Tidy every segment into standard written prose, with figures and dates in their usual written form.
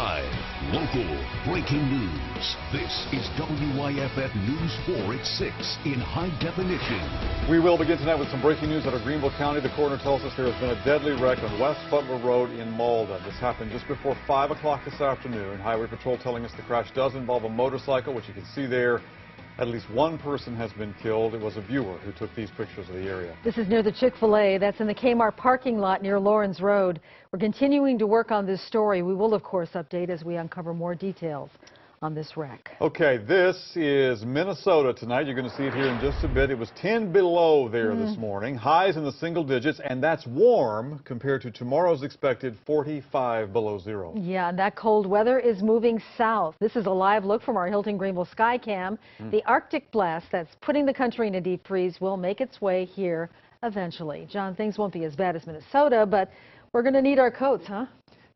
Live, local, breaking news. This is WYFF News 4 at 6 in high definition. We will begin tonight with some breaking news out of Greenville County. The coroner tells us there has been a deadly wreck on West Butler Road in Malden. This happened just before 5 o'clock this afternoon. Highway Patrol telling us the crash does involve a motorcycle, which you can see there. At least one person has been killed. It was a viewer who took these pictures of the area. This is near the Chick-fil-A. That's in the Kmart parking lot near Lawrence Road. We're continuing to work on this story. We will, of course, update as we uncover more details on this wreck. Okay, this is Minnesota tonight. You're going to see it here in just a bit. It was 10 below there this morning. Highs in the single digits, and that's warm compared to tomorrow's expected 45 below zero. Yeah, and that cold weather is moving south. This is a live look from our Hilton Greenville Skycam. The Arctic blast that's putting the country in a deep freeze will make its way here eventually. John, things won't be as bad as Minnesota, but we're going to need our coats, huh?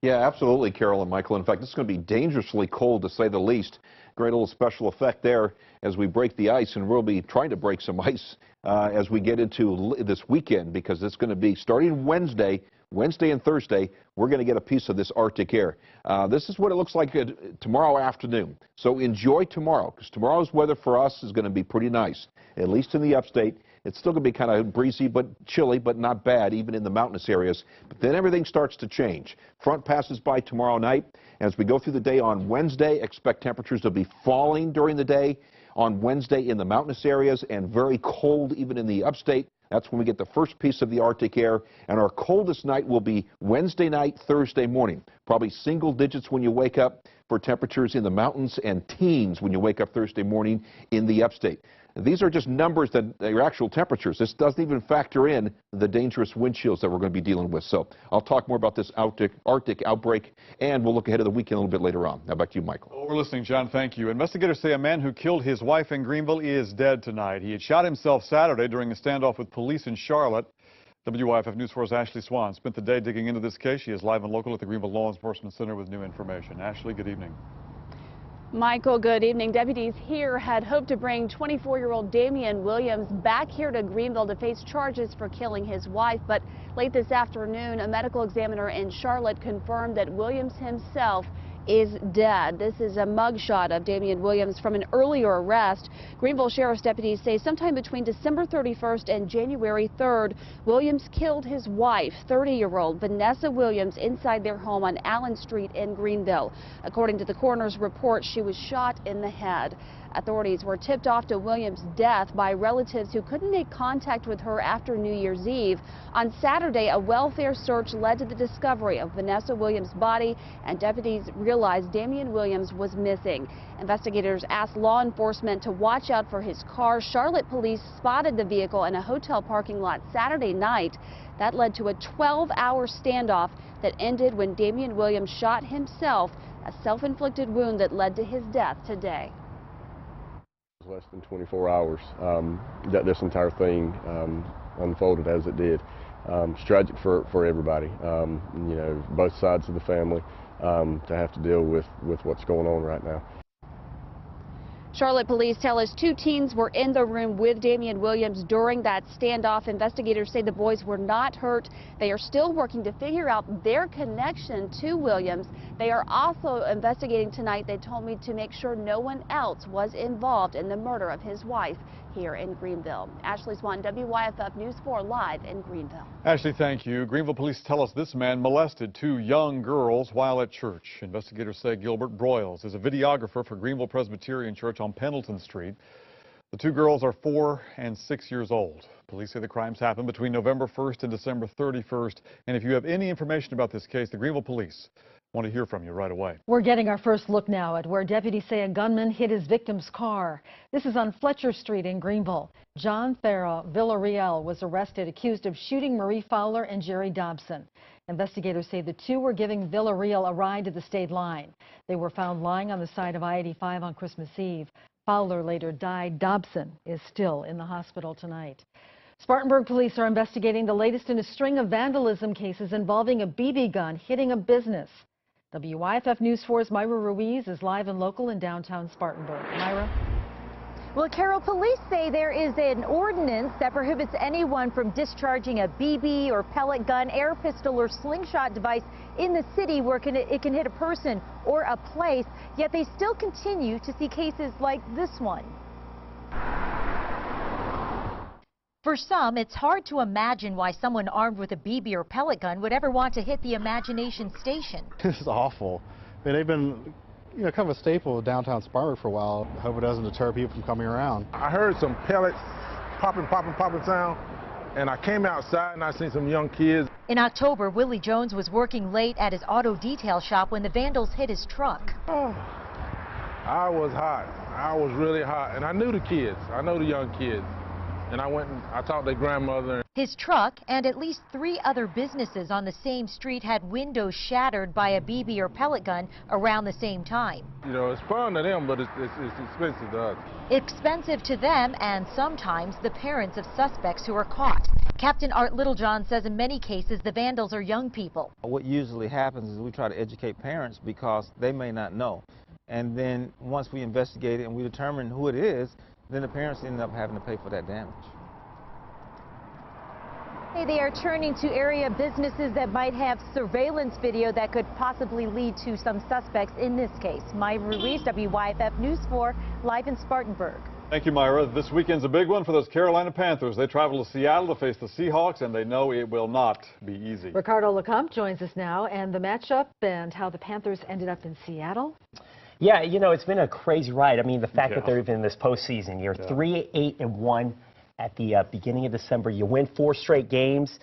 Yeah, absolutely, Carol and Michael. In fact, it's going to be dangerously cold, to say the least. Great little special effect there as we break the ice, and we'll be trying to break some ice as we get into this weekend, because it's going to be starting Wednesday and Thursday. We're going to get a piece of this Arctic air. This is what it looks like tomorrow afternoon. So enjoy tomorrow, because tomorrow's weather for us is going to be pretty nice, at least in the upstate. It's still going to be kind of breezy, but chilly, but not bad, even in the mountainous areas. But then everything starts to change. Front passes by tomorrow night. As we go through the day on Wednesday, expect temperatures to be falling during the day on Wednesday in the mountainous areas, and very cold even in the upstate. That's when we get the first piece of the Arctic air. And our coldest night will be Wednesday night, Thursday morning. Probably single digits when you wake up for temperatures in the mountains, and teens when you wake up Thursday morning in the upstate. These are just numbers that are actual temperatures. This doesn't even factor in the dangerous wind chills that we're going to be dealing with. So I'll talk more about this Arctic outbreak, and we'll look ahead of the weekend a little bit later on. Now back to you, Michael. Oh, we're listening, John. Thank you. Investigators say a man who killed his wife in Greenville is dead tonight. He had shot himself Saturday during a standoff with police in Charlotte. WYFF News 4's Ashley Swan spent the day digging into this case. She is live and local at the Greenville Law Enforcement Center with new information. Ashley, good evening. Michael, good evening. Deputies here had hoped to bring 24-year-old Damian Williams back here to Greenville to face charges for killing his wife. But late this afternoon, a medical examiner in Charlotte confirmed that Williams himself is dead. This is a mugshot of Damian Williams from an earlier arrest. Greenville Sheriff's deputies say sometime between December 31st and January 3rd, Williams killed his wife, 30-year-old Vanessa Williams, inside their home on Allen Street in Greenville. According to the coroner's report, she was shot in the head. Authorities were tipped off to Williams' death by relatives who couldn't make contact with her after New Year's Eve. On Saturday, a welfare search led to the discovery of Vanessa Williams' body, and deputies realized Damian Williams was missing. Investigators asked law enforcement to watch out for his car. Charlotte police spotted the vehicle in a hotel parking lot Saturday night. That led to a 12-hour standoff that ended when Damian Williams shot himself, a self-inflicted wound that led to his death today. Less than 24 hours that this entire thing unfolded as it did. It's tragic for everybody, you know, both sides of the family, to have to deal with what's going on right now. Charlotte police tell us 2 teens were in the room with Damian Williams during that standoff. Investigators say the boys were not hurt. They are still working to figure out their connection to Williams. They are also investigating tonight, they told me, to make sure no one else was involved in the murder of his wife here in Greenville. Ashley Swan, WYFF News 4, live in Greenville. Ashley, thank you. Greenville police tell us this man molested 2 young girls while at church. Investigators say Gilbert Broyles is a videographer for Greenville Presbyterian Church on Pendleton Street. The 2 girls are 4 and 6 years old. Police say the crimes happened between November 1st and December 31st. And if you have any information about this case, the Greenville police want to hear from you right away. We're getting our first look now at where deputies say a gunman hit his victim's car. This is on Fletcher Street in Greenville. John Farrell Villarreal was arrested, accused of shooting Marie Fowler and Jerry Dobson. Investigators say the 2 were giving Villarreal a ride to the state line. They were found lying on the side of I-85 on Christmas Eve. Fowler later died. Dobson is still in the hospital tonight. Spartanburg police are investigating the latest in a string of vandalism cases involving a BB gun hitting a business. WYFF News 4's Myra Ruiz is live and local in downtown Spartanburg. Myra? Well, Carol, police say there is an ordinance that prohibits anyone from discharging a BB or pellet gun, air pistol, or slingshot device in the city where it can hit a person or a place, yet they still continue to see cases like this one. For some, it's hard to imagine why someone armed with a BB or pellet gun would ever want to hit the Imagination Station. This is awful. I mean, they've been, kind of a staple of downtown Spartanburg for a while. I hope it doesn't deter people from coming around. I heard some pellets popping sound, and I came outside and I seen some young kids. In October, Willie Jones was working late at his auto detail shop when the vandals hit his truck. Oh, I was hot. I was really hot, and I knew the kids. I know the young kids. And I went and I talked to their grandmother. His truck and at least 3 other businesses on the same street had windows shattered by a BB or pellet gun around the same time. It's fun to them, but it's expensive to us. Expensive to them and sometimes the parents of suspects who are caught. Captain Art Littlejohn says in many cases the vandals are young people. What usually happens is we try to educate parents because they may not know. And then once we investigate it and we determine who it is, then the parents end up having to pay for that damage. Hey, they are turning to area businesses that might have surveillance video that could possibly lead to some suspects in this case. Myra Ruiz, WYFF News 4, live in Spartanburg. Thank you, Myra. This weekend's a big one for those Carolina Panthers. They travel to Seattle to face the Seahawks, and they know it will not be easy. Ricardo LeCompte joins us now, and the matchup and how the Panthers ended up in Seattle. Yeah, it's been a crazy ride. I mean, the fact that they're even in this postseason. You're 3-8-1 at the beginning of December. You win 4 straight games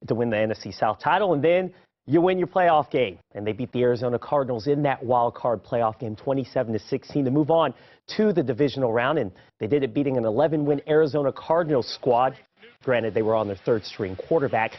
to win the NFC South title, and then you win your playoff game. And they beat the Arizona Cardinals in that wild card playoff game 27-16 to move on to the divisional round. And they did it beating an 11-win Arizona Cardinals squad. Granted, they were on their 3rd-string quarterback.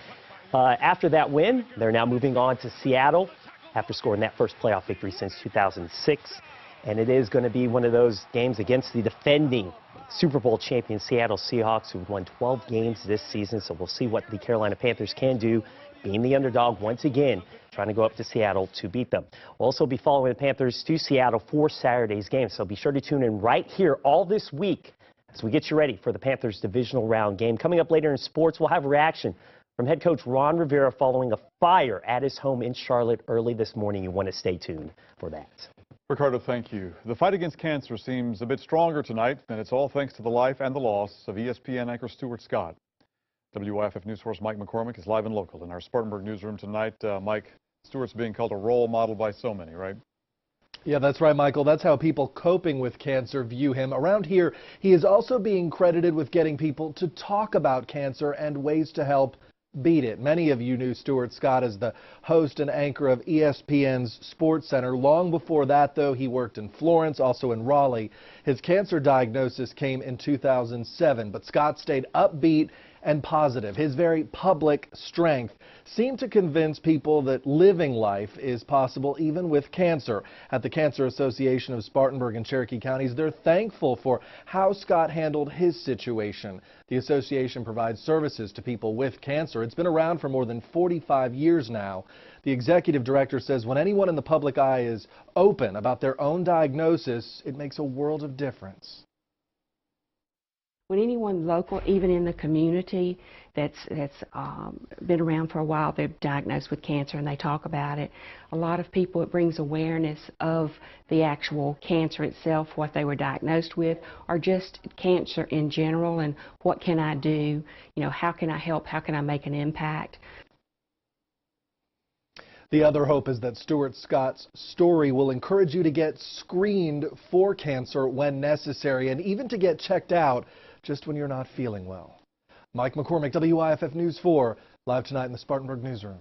After that win, they're now moving on to Seattle, after scoring that first playoff victory since 2006. And it is going to be one of those games against the defending Super Bowl champion Seattle Seahawks, who've won 12 games this season. So we'll see what the Carolina Panthers can do, being the underdog once again, trying to go up to Seattle to beat them. We'll also be following the Panthers to Seattle for Saturday's game. So be sure to tune in right here all this week as we get you ready for the Panthers divisional round game. Coming up later in sports, we'll have a reaction from head coach Ron Rivera following a fire at his home in Charlotte early this morning. You want to stay tuned for that. Ricardo, thank you. The fight against cancer seems a bit stronger tonight, and it's all thanks to the life and the loss of ESPN anchor Stuart Scott. WYFF News Force Mike McCormick is live and local in our Spartanburg newsroom tonight. Mike, Stuart's being called a role model by so many, right? Yeah, that's right, Michael. That's how people coping with cancer view him. Around here, he is also being credited with getting people to talk about cancer and ways to help beat it. Many of you knew Stuart Scott as the host and anchor of ESPN's Sports Center. Long before that, though, he worked in Florence, also in Raleigh. His cancer diagnosis came in 2007, but Scott stayed upbeat and positive. His very public strength seemed to convince people that living life is possible even with cancer. At the Cancer Association of Spartanburg and Cherokee Counties, they're thankful for how Scott handled his situation. The association provides services to people with cancer. It's been around for more than 45 years now. The executive director says when anyone in the public eye is open about their own diagnosis, it makes a world of difference. When anyone local, even in the community, that's been around for a while, they're diagnosed with cancer and they talk about it. A lot of people, it brings awareness of the actual cancer itself, what they were diagnosed with, or just cancer in general, and what can I do? How can I help? How can I make an impact? The other hope is that Stuart Scott's story will encourage you to get screened for cancer when necessary, and even to get checked out just when you're not feeling well. Mike McCormick, WYFF News 4, live tonight in the Spartanburg newsroom.